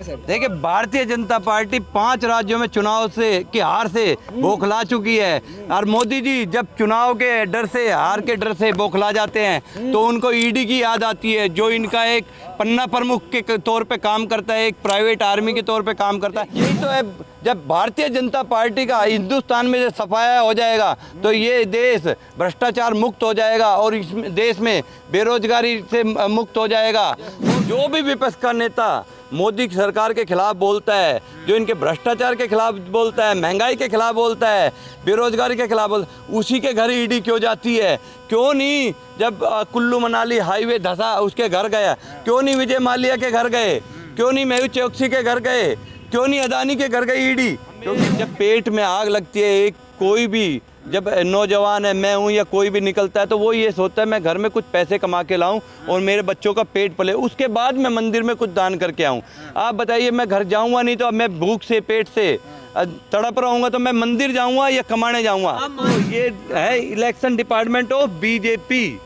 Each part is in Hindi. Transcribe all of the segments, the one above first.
देखिए, भारतीय जनता पार्टी 5 राज्यों में चुनाव से की हार से बौखला चुकी है। और मोदी जी जब चुनाव के डर से, हार के डर से बौखला जाते हैं तो उनको ईडी की याद आती है, जो इनका एक पन्ना प्रमुख के तौर पे काम करता है, एक प्राइवेट आर्मी के तौर पे काम करता है। यही तो है, जब भारतीय जनता पार्टी का हिंदुस्तान में जब सफाया हो जाएगा तो ये देश भ्रष्टाचार मुक्त हो जाएगा और इस देश में बेरोजगारी से मुक्त हो जाएगा। जो भी विपक्ष का नेता मोदी सरकार के खिलाफ बोलता है, जो इनके भ्रष्टाचार के खिलाफ बोलता है, महंगाई के खिलाफ बोलता है, बेरोजगारी के खिलाफ बोलता है, उसी के घर ईडी क्यों जाती है? क्यों नहीं जब कुल्लू मनाली हाईवे धंसा उसके घर गया? क्यों नहीं विजय माल्या के घर गए? क्यों नहीं मेहुल चोकसी के घर गए? क्यों नहीं अदानी के घर गई ईडी? क्योंकि जब पेट में आग लगती है, एक कोई भी जब नौजवान है, मैं हूँ या कोई भी निकलता है, तो वो ये सोचता है मैं घर में कुछ पैसे कमा के लाऊं और मेरे बच्चों का पेट पले, उसके बाद मैं मंदिर में कुछ दान करके आऊँ। आप बताइए, मैं घर जाऊँगा नहीं तो अब मैं भूख से, पेट से तड़प रहूँगा तो मैं मंदिर जाऊँगा या कमाने जाऊँगा? तो ये है इलेक्शन डिपार्टमेंट ऑफ बीजेपी।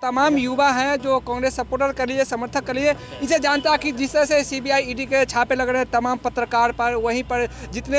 तमाम युवा हैं जो कांग्रेस सपोर्टर कर लिए, समर्थक कर लिए, इसे जानता है कि जिस तरह से सीबीआई ईडी के छापे लग रहे हैं तमाम पत्रकार पर, वहीं पर जितने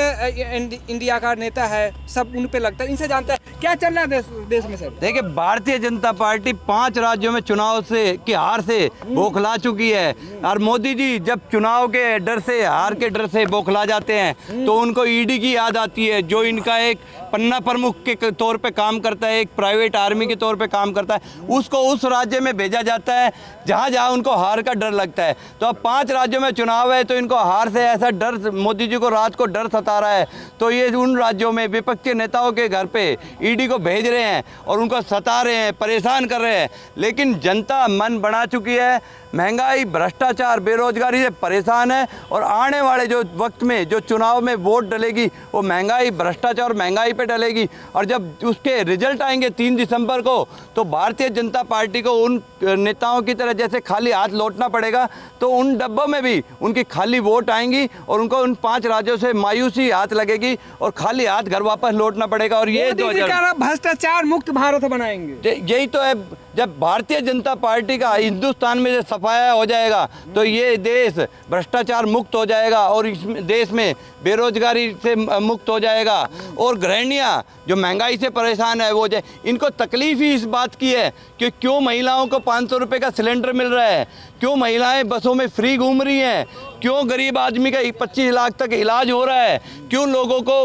इंडिया का नेता है सब उन पे लगता है। इनसे जानता है क्या चल रहा है देश में। सर देखिए, भारतीय जनता पार्टी 5 राज्यों में चुनाव से की हार से बौखला चुकी है। और मोदी जी जब चुनाव के डर से, हार के डर से बौखला जाते हैं तो उनको ईडी की याद आती है, जो इनका एक पन्ना प्रमुख के तौर पे काम करता है, एक प्राइवेट आर्मी के तौर पे काम करता है, उसको उस राज्य में भेजा जाता है जहाँ जहाँ उनको हार का डर लगता है। तो अब 5 राज्यों में चुनाव है तो इनको हार से ऐसा डर, मोदी जी को रात को डर सता रहा है, तो ये उन राज्यों में विपक्षी नेताओं के घर पे ईडी को भेज रहे हैं और उनको सता रहे हैं, परेशान कर रहे हैं। लेकिन जनता मन बना चुकी है, महंगाई, भ्रष्टाचार, बेरोजगारी से परेशान है और आने वाले जो वक्त में जो चुनाव में वोट डलेगी वो महंगाई, भ्रष्टाचार और महंगाई पे डलेगी। और जब उसके रिजल्ट आएंगे 3 दिसंबर को तो भारतीय जनता पार्टी को उन नेताओं की तरह जैसे खाली हाथ लौटना पड़ेगा, तो उन डब्बों में भी उनकी खाली वोट आएंगी और उनको उन 5 राज्यों से मायूसी हाथ लगेगी और खाली हाथ घर वापस लौटना पड़ेगा। और ये भ्रष्टाचार मुक्त भारत बनाएंगे। यही तो है, जब भारतीय जनता पार्टी का हिंदुस्तान में जब सफाया हो जाएगा तो ये देश भ्रष्टाचार मुक्त हो जाएगा और इस देश में बेरोजगारी से मुक्त हो जाएगा। और गृहिणियाँ जो महंगाई से परेशान है वो जाए, इनको तकलीफ ही इस बात की है कि क्यों महिलाओं को 500 रुपये का सिलेंडर मिल रहा है, क्यों महिलाएं बसों में फ्री घूम रही हैं, क्यों गरीब आदमी का 25 लाख तक इलाज हो रहा है, क्यों लोगों को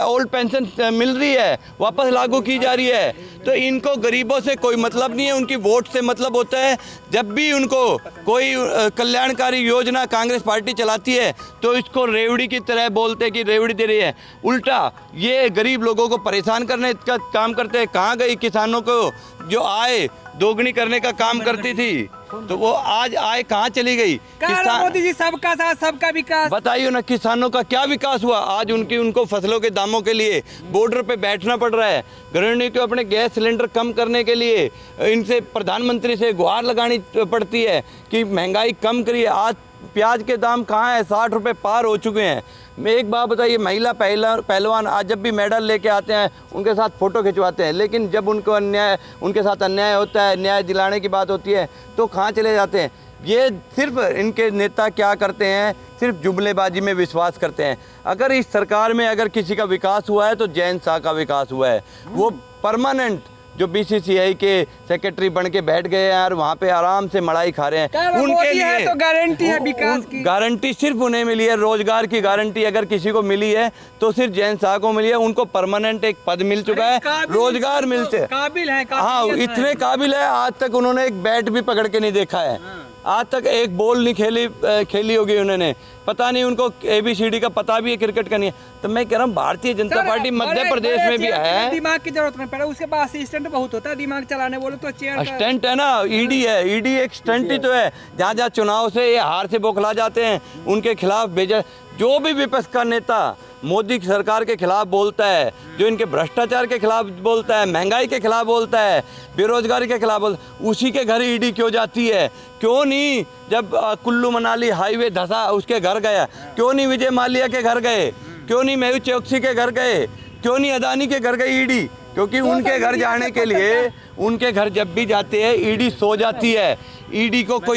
ओल्ड पेंशन मिल रही है, वापस लागू की जा रही है। तो इनको गरीबों से कोई मतलब नहीं है, उनकी वोट से मतलब होता है। जब भी उनको कोई कल्याणकारी योजना कांग्रेस पार्टी चलाती है तो इसको रेवड़ी की तरह बोलते हैं कि रेवड़ी दे रही है। उल्टा ये गरीब लोगों को परेशान करने का काम करते हैं। कहाँ गई किसानों को जो आय दोगुनी करने का काम करती थी, तो वो आज आय कहाँ चली गई? मोदी जी सबका साथ सबका विकास। बताइए ना, किसानों का क्या विकास हुआ? आज उनको फसलों के दामों के लिए बॉर्डर पे बैठना पड़ रहा है। गृहिणी को अपने गैस सिलेंडर कम करने के लिए इनसे प्रधानमंत्री से गुहार लगानी पड़ती है कि महंगाई कम करिए। आज प्याज के दाम कहाँ है? 60 रुपये पार हो चुके हैं। मैं एक बात बताइए, महिला पहलवान आज जब भी मेडल लेके आते हैं उनके साथ फ़ोटो खिंचवाते हैं, लेकिन जब उनके साथ अन्याय होता है, न्याय दिलाने की बात होती है तो कहाँ चले जाते हैं? ये सिर्फ इनके नेता क्या करते हैं, सिर्फ जुमलेबाजी में विश्वास करते हैं। अगर इस सरकार में अगर किसी का विकास हुआ है तो जयंत शाह का विकास हुआ है। वो परमानेंट जो बीसीसीआई के सेक्रेटरी बन के बैठ गए हैं और वहाँ पे आराम से मलाई खा रहे हैं। उनके लिए तो गारंटी है विकास की। गारंटी सिर्फ उन्हें मिली है, रोजगार की गारंटी अगर किसी को मिली है तो सिर्फ जयंत शाह को मिली है। उनको परमानेंट एक पद मिल चुका है, रोजगार मिलते, काबिल है, हाँ इतने काबिल है। आज तक उन्होंने एक बैट भी पकड़ के नहीं देखा है, आज तक एक बॉल नहीं खेली होगी उन्होंने, पता नहीं उनको ABCD का पता भी है, क्रिकेट का नहीं है। तो मैं कह रहा हूँ भारतीय जनता पार्टी मध्य प्रदेश में भी है। दिमाग की जरूरत नहीं पड़े, उसके पास असिस्टेंट बहुत होता है दिमाग चलाने बोले तो चेयर स्टंट है ना, ईडी है, ईडी एक स्टंट ही तो है। जहाँ जहाँ चुनाव से ये हार से बौखला जाते हैं उनके खिलाफ भेजा। जो भी विपक्ष का नेता मोदी सरकार के खिलाफ बोलता है, जो इनके भ्रष्टाचार के खिलाफ बोलता है, महंगाई के खिलाफ बोलता है, बेरोजगारी के खिलाफ बोलता है, उसी के घर ईडी क्यों जाती है? क्यों नहीं जब कुल्लू मनाली हाईवे धंसा उसके घर गया? क्यों नहीं विजय माल्या के घर गए? क्यों नहीं मेहुल चोकसी के घर गए? क्यों नहीं अदानी के घर गई ईडी? क्योंकि उनके घर जाने के लिए, उनके घर जब भी जाते हैं ईडी सो जाती है। ईडी को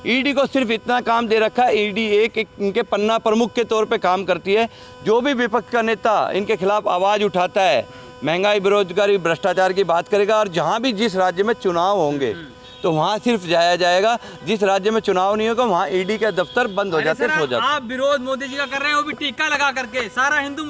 ईडी को सिर्फ इतना काम दे रखा है, ईडी एक इनके पन्ना प्रमुख के तौर पे काम करती है। जो भी विपक्ष का नेता इनके खिलाफ आवाज़ उठाता है, महंगाई, बेरोजगारी, भ्रष्टाचार की बात करेगा, और जहाँ भी जिस राज्य में चुनाव होंगे तो वहाँ सिर्फ जाया जाएगा। जिस राज्य में चुनाव नहीं होगा वहाँ ईडी के दफ्तर बंद हो जाते, हो जाते। आप विरोध मोदी जी का कर रहे हैं, वो भी टीका लगा करके, सारा हिंदू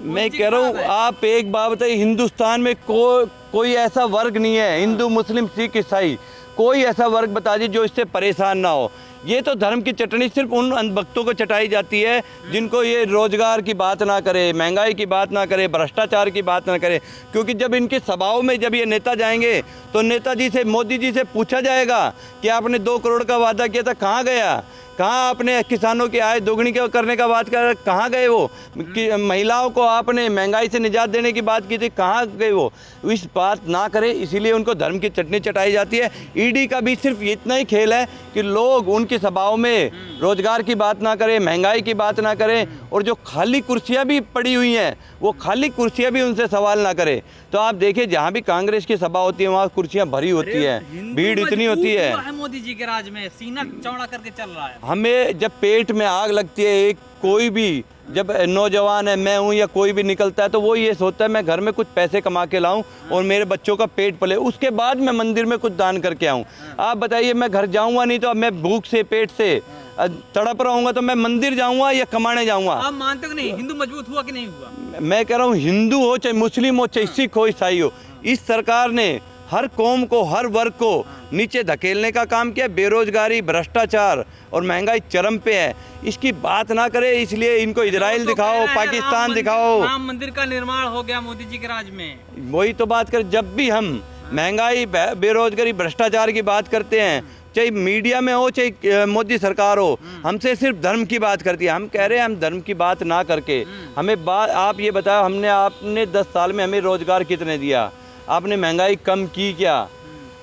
मैं कह रहा हूँ, आप एक बात बताइए, हिंदुस्तान में कोई ऐसा वर्ग नहीं है, हिंदू, मुस्लिम, सिख, ईसाई, कोई ऐसा वर्ग बता दीजिए जो इससे परेशान ना हो। ये तो धर्म की चटनी सिर्फ उन अंधभक्तों को चटाई जाती है जिनको ये रोजगार की बात ना करे, महंगाई की बात ना करे, भ्रष्टाचार की बात ना करे। क्योंकि जब इनकी सभाओं में जब ये नेता जाएंगे तो नेताजी से, मोदी जी से पूछा जाएगा कि आपने 2 करोड़ का वादा किया था, कहाँ गया? कहाँ आपने किसानों की आय दोगुनी करने का बात कर, कहाँ गए वो? कि महिलाओं को आपने महंगाई से निजात देने की बात की थी, कहाँ गए वो? इस बात ना करे, इसीलिए उनको धर्म की चटनी चटाई जाती है। ईडी का भी सिर्फ इतना ही खेल है कि लोग उनकी सभाओं में रोजगार की बात ना करें, महंगाई की बात ना करें, और जो खाली कुर्सियाँ भी पड़ी हुई हैं वो खाली कुर्सियाँ भी उनसे सवाल ना करें। तो आप देखिए, जहाँ भी कांग्रेस की सभा होती है वहाँ कुर्सियाँ भरी होती है, भीड़ इतनी होती है। मोदी जी के राज में सीना चौड़ा करके चल रहा है। हमें जब पेट में आग लगती है, एक कोई भी जब नौजवान है, मैं हूँ या कोई भी निकलता है, तो वो ये सोचता है मैं घर में कुछ पैसे कमा के लाऊं और मेरे बच्चों का पेट पले, उसके बाद मैं मंदिर में कुछ दान करके आऊँ। आप बताइए, मैं घर जाऊँगा नहीं तो अब मैं भूख से, पेट से तड़प रहूँगा, तो मैं मंदिर जाऊँगा या कमाने जाऊँगा? आप मानते हो नहीं हिंदू मजबूत हुआ कि नहीं हुआ? मैं कह रहा हूँ, हिंदू हो चाहे मुस्लिम हो चाहे सिख हो ईसाई हो, इस सरकार ने हर कौम को, हर वर्ग को नीचे धकेलने का काम किया। बेरोजगारी, भ्रष्टाचार और महंगाई चरम पे है, इसकी बात ना करे। इसलिए इनको इजराइल दिखाओ, पाकिस्तान दिखाओ। राम मंदिर का निर्माण हो गया मोदी जी के राज में। वही तो बात करें, जब भी हम महंगाई, बेरोजगारी, भ्रष्टाचार की बात करते हैं, चाहे मीडिया में हो चाहे मोदी सरकार हो, हमसे सिर्फ धर्म की बात करती है। हम कह रहे हैं, हम धर्म की बात ना करके हमें बात, आप ये बताओ, आपने 10 साल में हमें रोजगार कितने दिया? आपने महंगाई कम की क्या?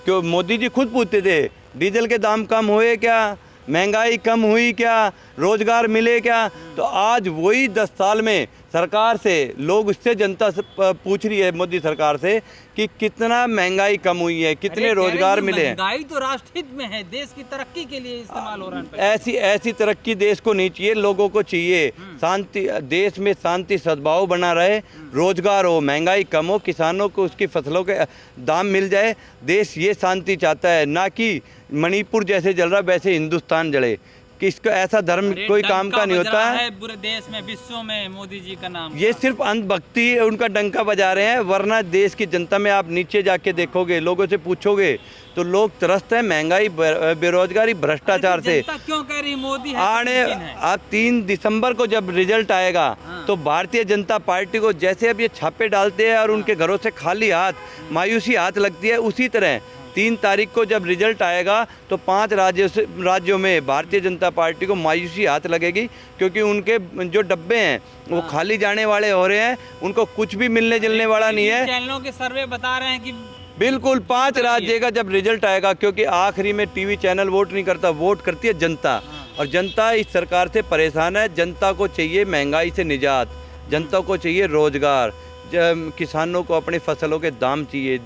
क्यों मोदी जी खुद पूछते थे, डीजल के दाम कम हुए क्या? महंगाई कम हुई क्या? रोजगार मिले क्या? तो आज वही 10 साल में सरकार से लोग, उससे जनता से पूछ रही है मोदी सरकार से कि कितना महंगाई कम हुई है, कितने रोजगार मिले हैं। महंगाई तो राष्ट्र हित में है, देश की तरक्की के लिए इस्तेमाल हो रहा है। ऐसी तरक्की देश को नहीं चाहिए, लोगों को चाहिए शांति, देश में शांति सद्भाव बना रहे, रोजगार हो, महंगाई कम हो, किसानों को उसकी फसलों के दाम मिल जाए। देश ये शांति चाहता है, ना कि मणिपुर जैसे जल रहा वैसे हिंदुस्तान जले। कि इसका ऐसा धर्म कोई काम का नहीं होता है पूरे देश में, विश्व में मोदी जी का नाम। ये सिर्फ अंधभक्ति उनका डंका बजा रहे हैं, वरना देश की जनता में आप नीचे जाके देखोगे, लोगों से पूछोगे तो लोग त्रस्त हैं महंगाई, बेरोजगारी, भ्रष्टाचार से। क्यों कह रही मोदी है? आप 3 दिसंबर को जब रिजल्ट आएगा तो भारतीय जनता पार्टी को, जैसे अब ये छापे डालते हैं और उनके घरों से खाली हाथ, मायूसी हाथ लगती है, उसी तरह 3 तारीख को जब रिजल्ट आएगा तो 5 राज्यों में भारतीय जनता पार्टी को मायूसी हाथ लगेगी। क्योंकि उनके जो डब्बे हैं वो खाली जाने वाले हो रहे हैं, उनको कुछ भी मिलने जुलने वाला नहीं है। चैनलों के सर्वे बता रहे हैं कि बिल्कुल 5 राज्य का जब रिजल्ट आएगा, क्योंकि आखिरी में टीवी चैनल वोट नहीं करता, वोट करती है जनता। और जनता इस सरकार से परेशान है। जनता को चाहिए महंगाई से निजात, जनता को चाहिए रोजगार, किसानों को अपनी फसलों के दाम चाहिए,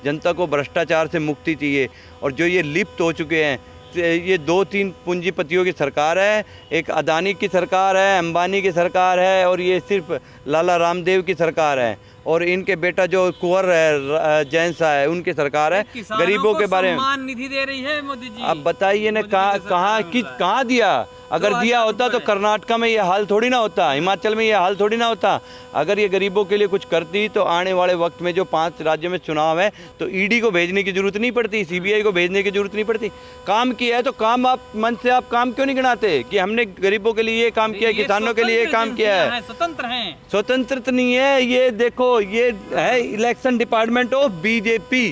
जनता को भ्रष्टाचार से मुक्ति चाहिए। और जो ये लिप्त हो चुके हैं, ये 2-3 पूंजीपतियों की सरकार है, एक अदानी की सरकार है, अंबानी की सरकार है, और ये सिर्फ लाला रामदेव की सरकार है, और इनके बेटा जो कुंवर है, जैन सा है, उनकी सरकार है। गरीबों के बारे में सम्मान निधि दे रही है मोदी जी। अब बताइए ना, कहाँ दिया? अगर दिया होता तो कर्नाटका में ये हाल थोड़ी ना होता, हिमाचल में ये हाल थोड़ी ना होता। अगर ये गरीबों के लिए कुछ करती तो आने वाले वक्त में जो 5 राज्यों में चुनाव है तो ईडी को भेजने की जरूरत नहीं पड़ती, सीबीआई को भेजने की जरूरत नहीं पड़ती। काम किया है तो काम, आप मन से आप काम क्यों नहीं गिनाते कि हमने गरीबों के लिए ये काम किया, किसानों के लिए ये काम किया है? स्वतंत्र हैं। स्वतंत्र तो नहीं है, ये देखो, ये है इलेक्शन डिपार्टमेंट ऑफ बीजेपी।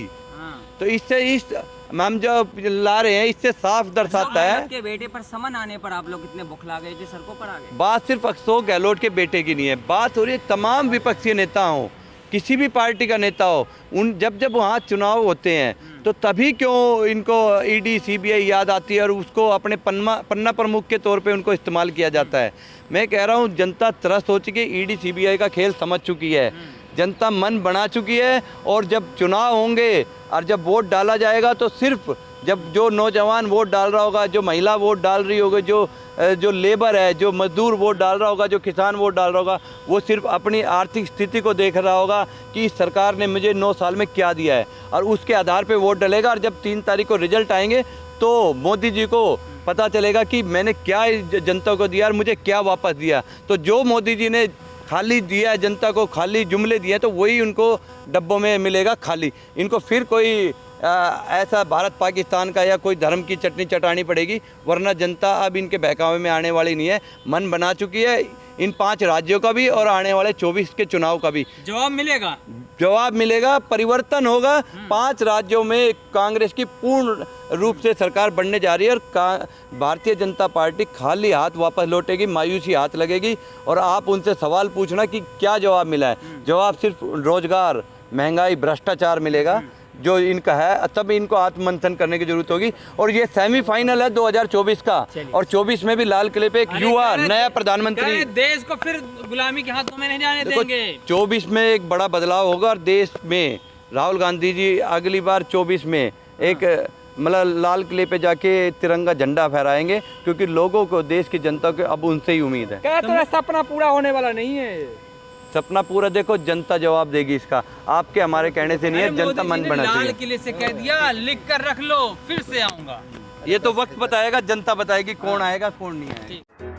तो इससे हम जो ला रहे हैं इससे साफ दर्शाता है। के बेटे पर समन आने पर आप लोग कितने बुखला गए थे, सड़कों पर आ गए? बात सिर्फ अशोक गहलोत के बेटे की नहीं है, बात हो रही है तमाम विपक्षी नेता हो, किसी भी पार्टी का नेता हो, उन जब वहाँ चुनाव होते हैं तो तभी क्यों इनको ईडी, सीबीआई याद आती है और उसको अपने पन्ना प्रमुख के तौर पे उनको इस्तेमाल किया जाता है। मैं कह रहा हूँ, जनता त्रस्त हो चुकी है, ईडी सीबीआई का खेल समझ चुकी है। जनता मन बना चुकी है। और जब चुनाव होंगे और जब वोट डाला जाएगा तो सिर्फ जब जो नौजवान वोट डाल रहा होगा, जो महिला वोट डाल रही होगी, जो लेबर है, जो मजदूर वोट डाल रहा होगा, जो किसान वोट डाल रहा होगा, वो सिर्फ अपनी आर्थिक स्थिति को देख रहा होगा कि इस सरकार ने मुझे 9 साल में क्या दिया है, और उसके आधार पे वोट डालेगा। और जब 3 तारीख को रिजल्ट आएंगे तो मोदी जी को पता चलेगा कि मैंने क्या जनता को दिया और मुझे क्या वापस दिया। तो जो मोदी जी ने खाली दिया है जनता को, खाली जुमले दिए हैं, तो वही उनको डब्बों में मिलेगा खाली। इनको फिर कोई ऐसा भारत पाकिस्तान का या कोई धर्म की चटनी चटानी पड़ेगी, वरना जनता अब इनके बहकावे में आने वाली नहीं है। मन बना चुकी है इन 5 राज्यों का भी और आने वाले 24 के चुनाव का भी। जवाब मिलेगा, जवाब मिलेगा, परिवर्तन होगा। 5 राज्यों में कांग्रेस की पूर्ण रूप से सरकार बनने जा रही है और भारतीय जनता पार्टी खाली हाथ वापस लौटेगी, मायूसी हाथ लगेगी। और आप उनसे सवाल पूछना कि क्या जवाब मिला है। जवाब सिर्फ रोजगार, महंगाई, भ्रष्टाचार मिलेगा जो इनका है। तब इनको आत्ममंथन करने की जरूरत होगी। और ये सेमीफाइनल है 2024 का, और 24 में भी लाल किले पे एक युवा नया प्रधानमंत्री, देश को फिर गुलामी के हाथों में नहीं जाने देंगे। 24 में एक बड़ा बदलाव होगा और देश में राहुल गांधी जी अगली बार 24 में एक मतलब लाल किले पे जाके तिरंगा झंडा फहराएंगे, क्योंकि लोगों को, देश की जनता को अब उनसे ही उम्मीद है। क्या तो सपना पूरा होने वाला नहीं है? सपना पूरा देखो जनता जवाब देगी इसका, आपके हमारे कहने से नहीं है। जनता मन बना लाल चाहिए। किले से कह दिया, लिख कर रख लो, फिर से आऊंगा। ये तो वक्त बताएगा, जनता बताएगी कौन आएगा कौन नहीं आएगा।